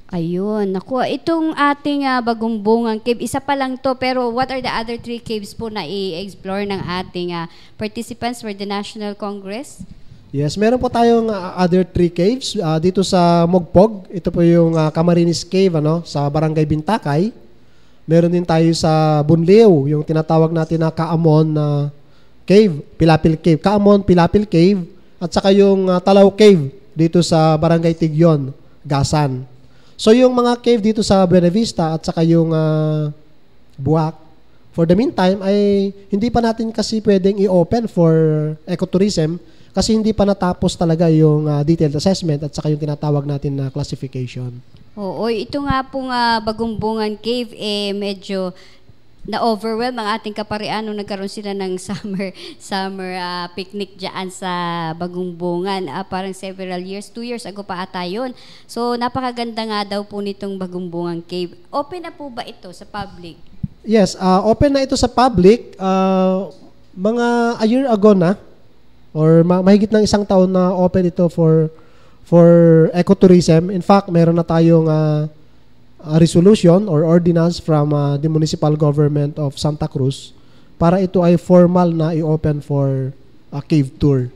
Ayun, naku, itong ating Bagumbungan Cave, isa pa lang to, pero what are the other 3 caves po na i-explore ng ating participants for the National Congress? Yes, meron po tayong other 3 caves dito sa Mogpog. Ito po yung Camarines Cave sa Barangay Bintakay. Meron din tayo sa Bunleo, yung tinatawag natin na Kaamon Cave, Pilapil Cave. Kaamon, Pilapil Cave, at saka yung Talaw Cave dito sa Barangay Tigyon, Gasan. So yung mga cave dito sa Buena Vista at saka yung Buwak, for the meantime ay hindi pa natin kasi pwedeng i-open for ecotourism kasi hindi pa natapos talaga yung detailed assessment at saka yung tinatawag natin na classification. Oo, ito nga pong Bagumbungan Cave medyo na-overwhelm ang ating kaparian nung nagkaroon sila ng summer picnic dyan sa Bagumbungan. Parang several years, 2 years ago pa ata yun. So, napakaganda nga daw po nitong Bagumbungan Cave. Open na po ba ito sa public? Yes, open na ito sa public. Mga a year ago na, or mahigit ng 1 taon na open ito for ecotourism. In fact, meron na tayong resolution or ordinance from the municipal government of Santa Cruz para ito ay formal na i-open for a cave tour.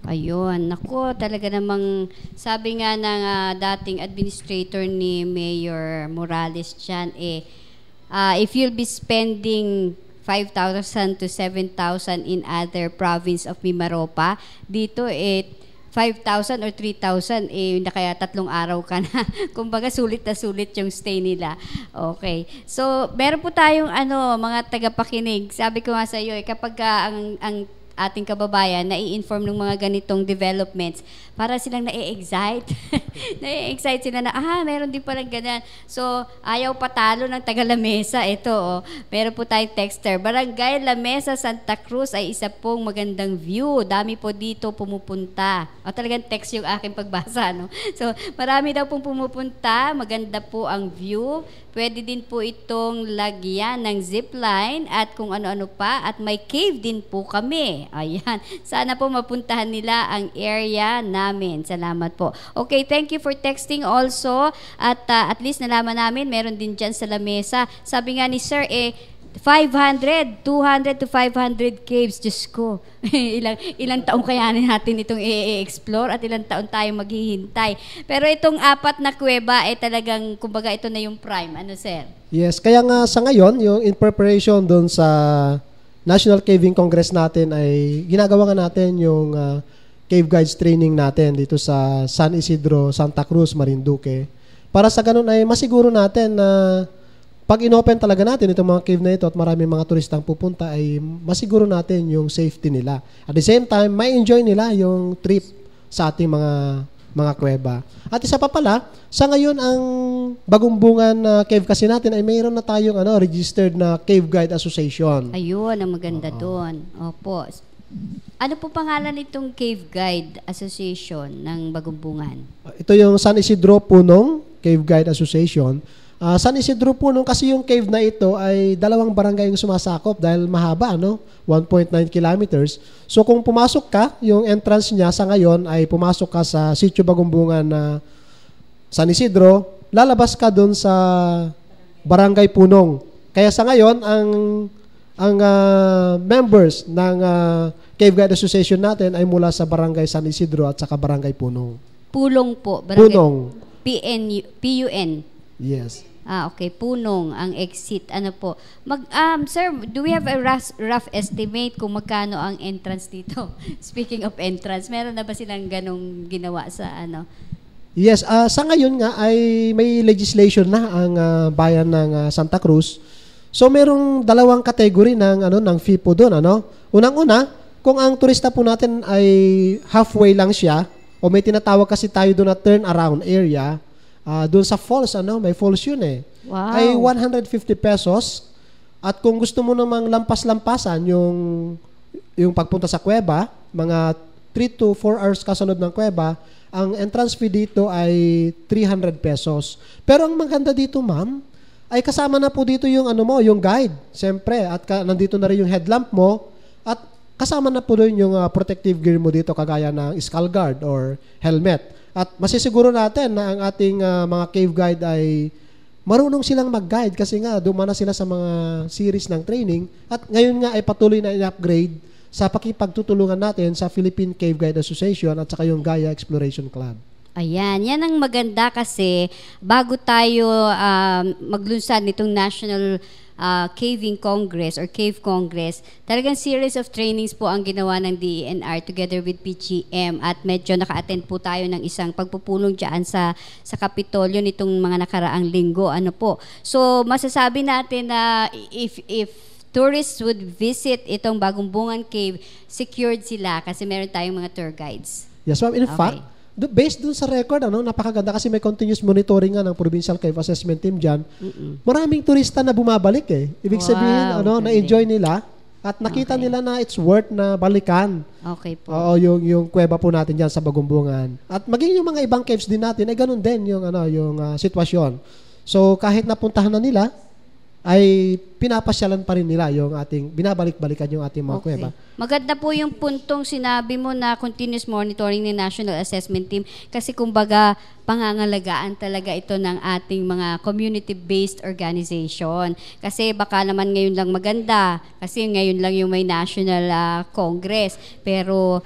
Ayun, naku, talaga namang sabi nga ng dating administrator ni Mayor Morales dyan, if you'll be spending 5,000 to 7,000 in other province of Mimaropa, dito 5,000 or 3,000, na kaya 3 araw ka na. Kumbaga, sulit na sulit yung stay nila. Okay. So, meron po tayong mga tagapakinig. Sabi ko nga sa iyo, kapag ang ating kababayan na i-inform ng mga ganitong developments, para silang na-excite. Na-excite sila na, meron din palang ganyan. So, ayaw patalo ng taga Lamesa. Ito, meron po tayong texter. Barangay Lamesa, Santa Cruz ay isa pong magandang view. Dami po dito pumupunta. Talagang text yung aking pagbasa, no? So, marami daw pong pumupunta. Maganda po ang view. Pwede din po itong lagyan ng zipline at kung ano-ano pa. At may cave din po kami. Ayan. Sana po mapuntahan nila ang area namin. Salamat po. Okay, thank you for texting also. At least nalaman namin, meron din dyan sa Lamesa. Sabi nga ni Sir, 200 to 500 caves. Diyos ko. ilang taong kayanin natin itong i-explore at ilang taon tayong maghihintay. Pero itong 4 na kuweba talagang, kumbaga, ito na yung prime. Ano, Sir? Yes, kaya nga sa ngayon, yung in preparation doon sa National Caving Congress natin ay ginagawa nga natin yung cave guides training natin dito sa San Isidro, Santa Cruz, Marinduque. Para sa ganun ay masiguro natin na pag inopen talaga natin itong mga cave na ito at maraming mga turistang pupunta ay masiguro natin yung safety nila. At the same time, may enjoy nila yung trip sa ating mga kuweba. At isa pa pala, sa ngayon ang Bagumbungan Cave kasi natin ay mayroon na tayong registered na Cave Guide Association. Ayun, ang maganda doon. Opo. Ano po pangalan nitong Cave Guide Association ng Bagumbungan? Ito yung San Isidro Punong Cave Guide Association. San Isidro Punong kasi yung cave na ito ay 2 barangay yung sumasakop dahil mahaba, 1.9 kilometers. So kung pumasok ka, yung entrance niya sa ngayon ay pumasok ka sa Sitio Bagumbungan na San Isidro, lalabas ka doon sa Barangay Punong. Kaya sa ngayon, ang members ng Cave Guide Association natin ay mula sa Barangay San Isidro at saka Barangay Punong. Pulong po. Barangay Punong. P-U-N. Yes. Okay. Punong ang exit. Ano po? Sir, do we have a rough estimate kung magkano ang entrance dito? Speaking of entrance, meron na ba silang ganong ginawa sa Yes. Sa ngayon nga ay may legislation na ang bayan ng Santa Cruz. So merong 2 category ng FIPO doon, Unang-una, kung ang turista po natin ay halfway lang siya, o may tinatawag kasi tayo doon na turnaround area, doon sa falls, may falls yun eh. Wow. Ay 150 pesos. At kung gusto mo namang lampas-lampasan yung pagpunta sa kuweba, mga 3 to 4 hours kasunod ng kuweba, ang entrance fee dito ay 300 pesos. Pero ang maganda dito, ma'am, ay kasama na po dito yung yung guide. Siyempre, at nandito na rin yung headlamp mo at kasama na po doon yung protective gear mo dito kagaya ng skull guard or helmet. At masisiguro natin na ang ating mga cave guide ay marunong silang mag-guide kasi nga dumana sila sa mga series ng training at ngayon nga ay patuloy na i-upgrade sa pakipagtutulungan natin sa Philippine Cave Guide Association at saka yung Gaia Exploration Club. Ayan, yan ang maganda kasi bago tayo maglunsad nitong National Caving Congress or Cave Congress, talagang series of trainings po ang ginawa ng DENR together with PGM at medyo naka-attend po tayo ng isang pagpupulong dyan sa Kapitolyo nitong mga nakaraang linggo. So masasabi natin na if tourists would visit itong Bagong Bungan Cave, secured sila kasi meron tayong mga tour guides. Yes, ma'am. In fact, based dun sa record, napakaganda kasi may continuous monitoring ng Provincial Cave Assessment Team dyan. Maraming turista na bumabalik eh. Ibig sabihin, na-enjoy nila at nakita nila na it's worth na balikan. Okay po. Oo, yung kuweba po natin dyan sa Bagong Bungan. At maging yung mga ibang caves din natin, ay ganun din yung sitwasyon. So, kahit napuntahan na nila, ay pinapasyalan pa rin nila yung ating, binabalik-balikan yung ating mga kuweba. Maganda po yung puntong sinabi mo na continuous monitoring ng National Assessment Team kasi kumbaga pangangalagaan talaga ito ng ating mga community-based organization. Kasi baka naman ngayon lang maganda kasi ngayon lang yung may National Congress. Pero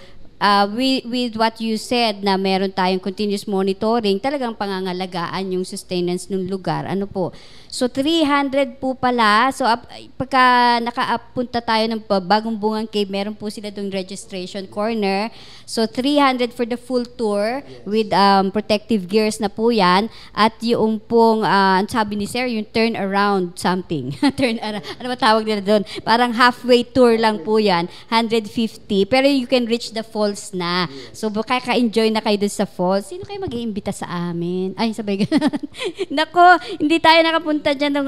with what you said na meron tayong continuous monitoring, talagang pangangalagaan yung sustenance ng lugar. So 300 po pala. So pagka nakaapunta tayo ng Bagong Bungan Cave, meron po sila doong registration corner. So 300 for the full tour with protective gears na po yan. At yung pong, sabi ni Sir, yung turn around something. Turn around. Ano ba tawag nila doon? Parang halfway tour lang po yan. 150. Pero you can reach the falls na. So kaka-enjoy na kayo doon sa falls. Sino kayo mag-iimbita sa amin? Ay, sabay ganun. Nako, hindi tayo nakapunta dyan ng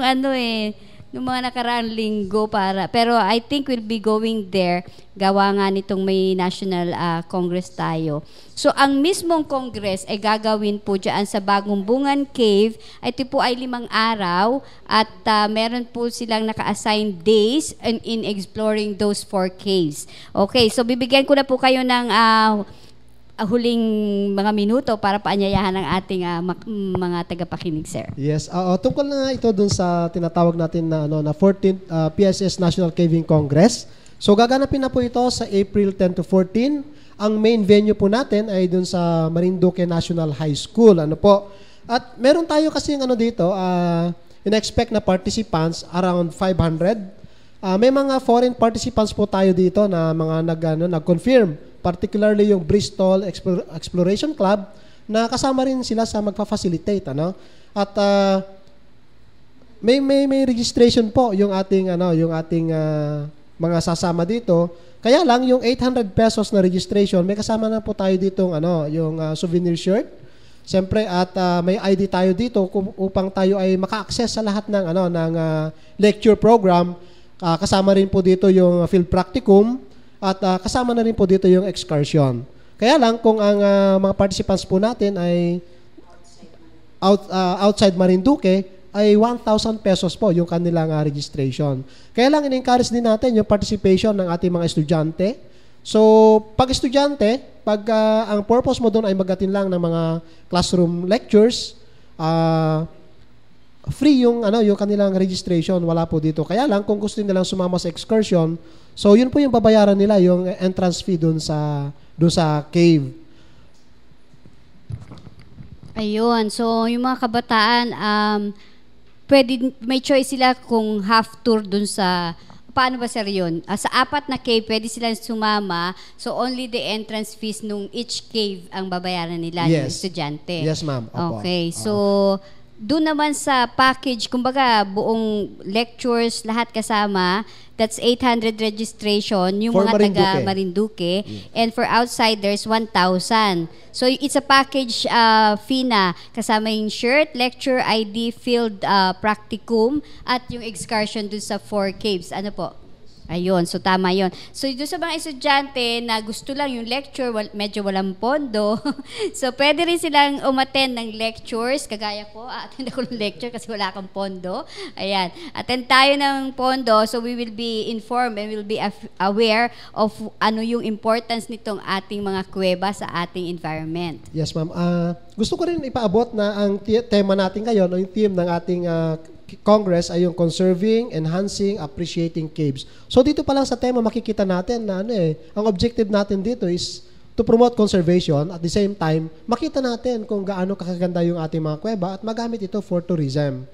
nung mga nakaraang linggo pero I think we'll be going there gawa nga nitong may National Congress tayo. So ang mismong Congress ay gagawin po dyan sa Bagong Bungan Cave. Ito po ay 5 araw at meron po silang naka-assign days in exploring those 4 caves. Okay, so bibigyan ko na po kayo ng huling mga minuto para paanyayahan ng ating mga tagapakinig, sir. Yes. Tungkol na ito dun sa tinatawag natin na 14th PSS National Caving Congress. So gaganapin na po ito sa April 10 to 14. Ang main venue po natin ay dun sa Marinduque National High School. At meron tayo kasi dito, in-expect na participants around 500. May mga foreign participants po tayo dito na mga nag-confirm. Particularly yung Bristol Exploration Club na kasama rin sila sa magfa-facilitate at may registration po yung ating mga sasama dito. Kaya lang yung 800 pesos na registration, may kasama na po tayo dito yung souvenir shirt. Siyempre at may ID tayo dito upang tayo ay maka-access sa lahat ng lecture program. Kasama rin po dito yung field practicum. At kasama na rin po dito yung excursion. Kaya lang kung ang mga participants po natin ay outside Marinduque, ay 1,000 pesos po yung kanilang registration. Kaya lang in-encourage din natin yung participation ng ating mga estudyante. So, pag estudyante, pag ang purpose mo doon ay mag-attend lang ng mga classroom lectures, free yung kanilang registration, wala po dito. Kaya lang kung gusto nilang sumama sa excursion, so yun po yung babayaran nila, yung entrance fee doon sa cave. Ayun. So yung mga kabataan, may choice sila kung half tour doon sa, paano ba sir yun? Sa 4 na cave, pwede silang sumama. So only the entrance fees nung each cave ang babayaran nila, yung estudyante. Yes, ma'am. Opo. Okay. So Doon naman sa package, kumbaga buong lectures, lahat kasama, that's 800 registration, yung For mga taga Marinduque. Marinduque. And for outsiders, 1,000. So it's a package fee na, kasama yung shirt, lecture, ID, field practicum, at yung excursion dun sa 4 caves. Ano po? Ayun, so tama yon. So doon sa mga estudyante na gusto lang yung lecture, medyo walang pondo, so pwede rin silang umattend ng lectures, kagaya ko, attend ako ng lecture kasi wala kang pondo. Ayan, attend tayo ng pondo, so we will be informed and we'll be aware of ano yung importance nitong ating mga kuweba sa ating environment. Yes, ma'am. Gusto ko rin ipaabot na ang tema natin ngayon, o yung theme ng ating Congress ay yung conserving, enhancing, appreciating caves. So dito pa lang sa tema makikita natin na ang objective natin dito is to promote conservation, at the same time makita natin kung gaano kakaganda yung ating mga kuweba at magamit ito for tourism.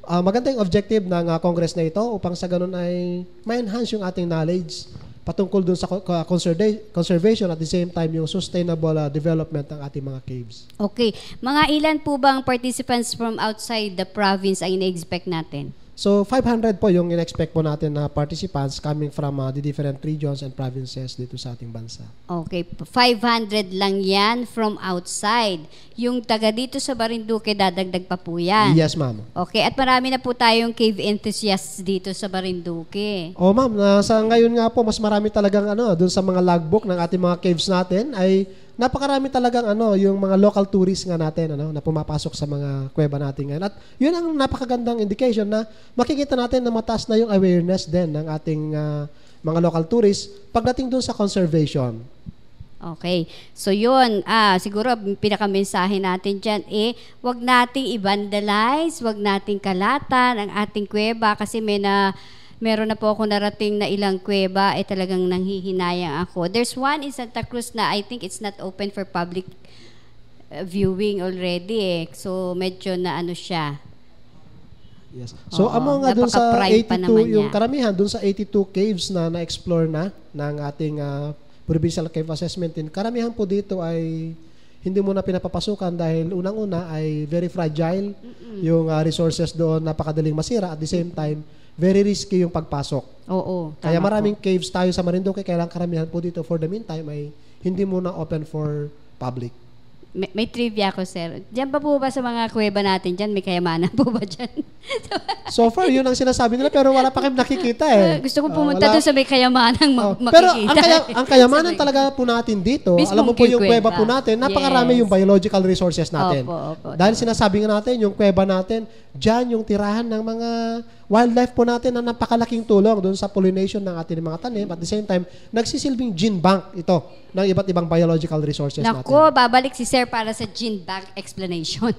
Maganda yung objective ng Congress na ito upang sa ganun ay ma-enhance yung ating knowledge patungkol dun sa conservation, at the same time yung sustainable development ng ating mga caves. Okay. Mga ilan po bang participants from outside the province ang ina-expect natin? So 500 po yung in-expect po natin na participants coming from the different regions and provinces dito sa ating bansa. Okay, 500 lang yan from outside. Yung taga dito sa Marinduque, dadagdag pa po yan. Yes, ma'am. Okay, at marami na po tayong cave enthusiasts dito sa Marinduque. Oh, ma'am, sa ngayon nga po mas marami talagang doon sa mga logbook ng ating mga caves natin ay napakarami talagang yung mga local tourists nga natin na pumapasok sa mga kuweba natin ngayon. At yun ang napakagandang indication na makikita natin na mataas na yung awareness din ng ating mga local tourists pagdating doon sa conservation. Okay. So yun, siguro pinakamensahe natin dyan, wag nating i-vandalize, wag nating kalatan ang ating kuweba kasi meron na po ako narating na ilang kuweba, talagang nanghihinayang ako. There's one in Santa Cruz na I think it's not open for public viewing already So medyo na siya. Yes. So among dun sa 82, yung karamihan dun sa 82 caves na na-explore na ng ating Provincial Cave Assessment Team, karamihan po dito ay hindi mo na pinapapasukan dahil unang-una ay very fragile. Yung resources doon napakadaling masira, at the same time very risky yung pagpasok. Oo. Kaya maraming caves tayo sa Marinduque, kaya lang karamihan po dito for the meantime ay hindi muna open for public. May trivia ko, sir. Diyan pa po ba sa mga kuweba natin dyan? May kayamanan po ba dyan? So far, yun ang sinasabi nila, pero wala pa kayong nakikita Gusto ko pumunta doon sa may kayamanang makikita. Pero ang kayamanan talaga po natin dito, alam mo po yung kuweba po natin, napakarami yung biological resources natin. Opo. Dahil sinasabi nga natin, yung kuweba natin, dyan yung tirahan ng mga wildlife po natin na napakalaking tulong doon sa pollination ng ating mga tanim. At the same time, nagsisilbing gene bank ito ng iba't ibang biological resources natin. Naku, babalik si Sir para sa gene bank explanation.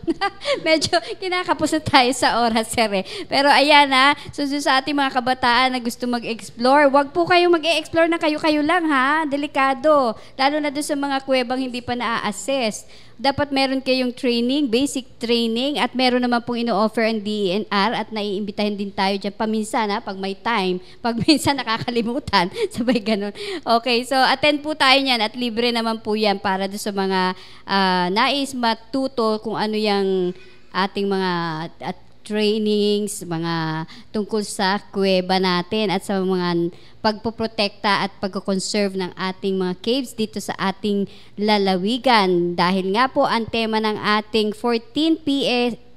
Medyo kinakapos na tayo sa oras, Sir. Pero ayan so sa ating mga kabataan na gusto mag-explore, wag po kayong mag-e-explore na kayo-kayo lang delikado. Lalo na doon sa mga kuwebang hindi pa na-assess. Dapat meron kayong training, basic training, at meron naman pong ino-offer ang DENR at naiimbitahin din tayo dyan paminsan pag may time, pag minsan nakakalimutan, sabay ganun. Okay, so attend po tayo niyan at libre naman po yan para doon sa mga nais matuto kung ano yung ating mga trainings, mga tungkol sa kuweba natin at sa mga pagpoprotekta at pagko-conserve ng ating mga caves dito sa ating lalawigan. Dahil nga po ang tema ng ating 14th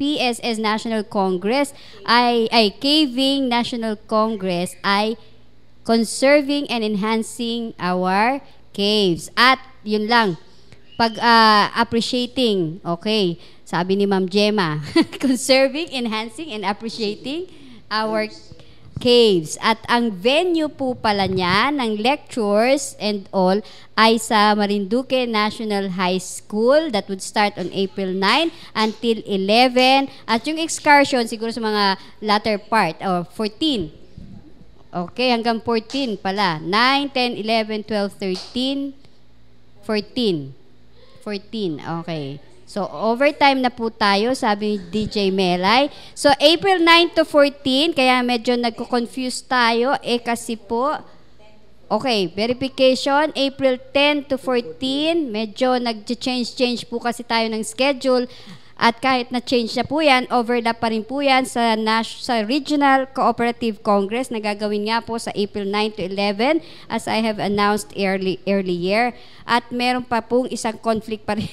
PSS National Congress ay Caving National Congress ay Conserving and Enhancing Our Caves. At yun lang, appreciating, okay, sabi ni Ma'am Gemma, conserving, enhancing, and appreciating our caves. At ang venue po pala niya ng lectures and all ay sa Marinduque National High School. That would start on April 9 until 11. At yung excursion, siguro sa mga latter part, or 14. Okay, hanggang 14 pala. 9, 10, 11, 12, 13, 14. 14, okay. So, overtime na po tayo, sabi ni DJ Melay. So, April 9 to 14, kaya medyo nagko-confuse tayo. Kasi po, okay, verification, April 10 to 14, medyo nag-change po kasi tayo ng schedule. At kahit na-change na po yan, overlap pa rin po yan sa Regional Cooperative Congress na gagawin nga po sa April 9 to 11 as I have announced earlier. At meron pa pong isang conflict pa rin,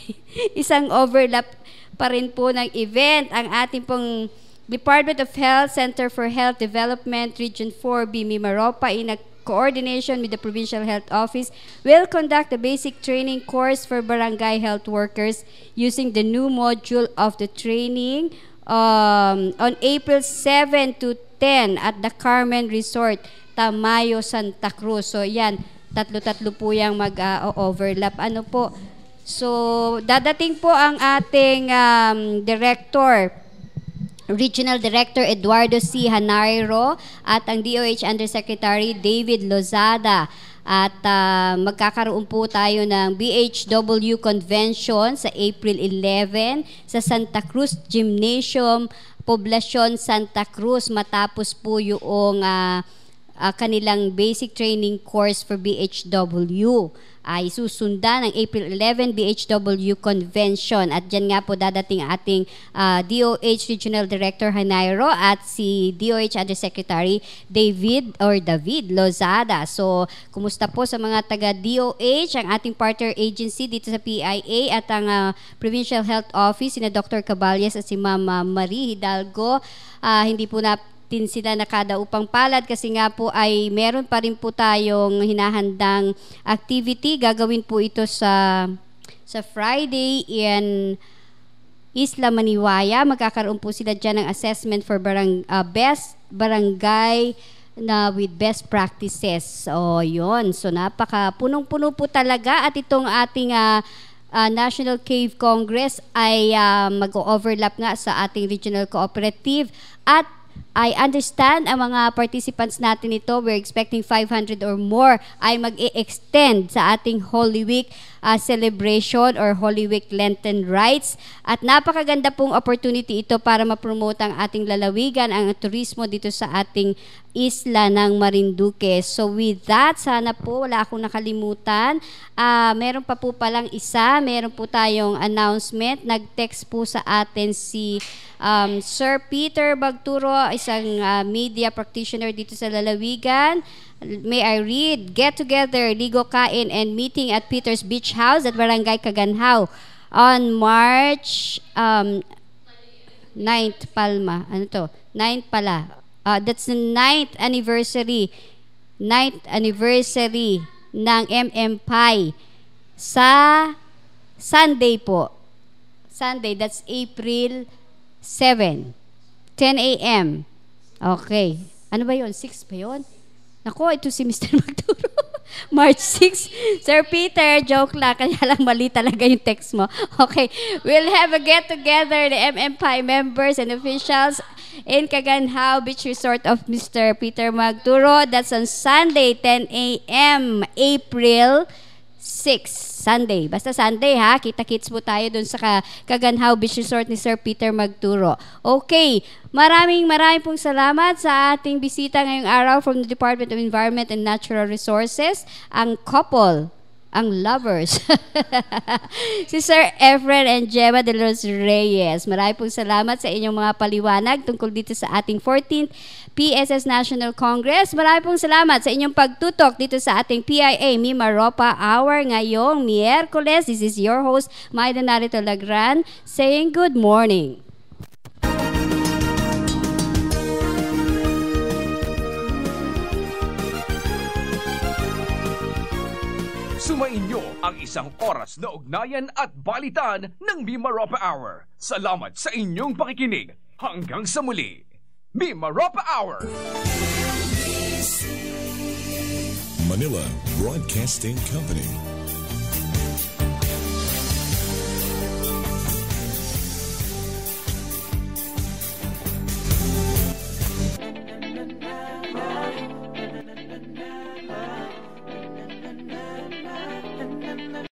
isang overlap pa rin po ng event. Ang ating pong Department of Health, Center for Health Development, Region 4B, Mimaropa, in a coordination with the Provincial Health Office, will conduct a basic training course for barangay health workers using the new module of the training on April 7 to 10 at the Carmen Resort, Tamayo, Santa Cruz. So yan, tatlo-tatlo po yung mag-overlap. Ano po? So dadating po ang ating Regional Director Eduardo C. Hanairo at ang DOH Undersecretary David Lozada. At magkakaroon po tayo ng BHW Convention sa April 11 sa Santa Cruz Gymnasium, Poblacion, Santa Cruz, matapos po yung kanilang basic training course for BHW. Ay susundan ng April 11 BHW Convention at dyan nga po dadating ating DOH Regional Director Hanairo at si DOH Undersecretary David Lozada. So kumusta po sa mga taga DOH, ang ating partner agency dito sa PIA at ang Provincial Health Office, sina Dr. Caballes at si Ma'am Marie Hidalgo. Hindi po sila nakadaupang palad kasi nga po ay meron pa rin po tayong hinahandang activity. Gagawin po ito sa Friday in Isla Maniwaya. Magkakaroon po sila dyan ng assessment for best barangay na with best practices. So, yun. So, punong-puno po talaga at itong ating National Cave Congress ay mag-overlap nga sa ating regional cooperative. At I understand ang mga participants natin ito, we're expecting 500 or more, ay mag-e-extend sa ating Holy Week celebration or Holy Week Lenten rites. At napakaganda pong opportunity ito para ma-promote ang ating lalawigan, ang turismo dito sa ating isla ng Marinduque. So with that, sana po wala akong nakalimutan. Meron pa po palang meron po tayong announcement. Nag-text po sa atin si Sir Peter Bagturo, isang media practitioner dito sa lalawigan. May I read? Get together, ligo, kain, and meeting at Peter's Beach House at Barangay Kaganhaw on March 9th, Palma. Ano to? 9th pala. That's the 9th anniversary. 9th anniversary ng MMPI sa Sunday po. Sunday, that's April 7. 10 a.m. Okay. Ano ba yun? 6 ba yun? Nako, ito si Mr. Magturo. March 6. Sir Peter, joke lang. Kaya lang mali talaga yung text mo. Okay. We'll have a get-together, the MMPI members and officials in Kaganhaw Beach Resort of Mr. Peter Magturo. That's on Sunday, 10 a.m. April 6. Sunday. Basta Sunday ha. Kita-kits po tayo dun sa Kaganhaw Beach Resort ni Sir Peter Magturo. Okay. Maraming pong salamat sa ating bisita ngayong araw from the Department of Environment and Natural Resources. Ang couple, ang lovers. Si Sir Efren and Gemma de los Reyes. Maraming pong salamat sa inyong mga paliwanag tungkol dito sa ating 14th PSS National Congress. Maraming pong salamat sa inyong pagtutok dito sa ating PIA Mimaropa Hour ngayong Miyerkules. This is your host, Maida Narito Lagran, saying good morning. Sumainyo ang isang oras na ugnayan at balitan ng Mimaropa Hour. Salamat sa inyong pakikinig. Hanggang sa muli. Mimaropa Hour! Manila Broadcasting Company.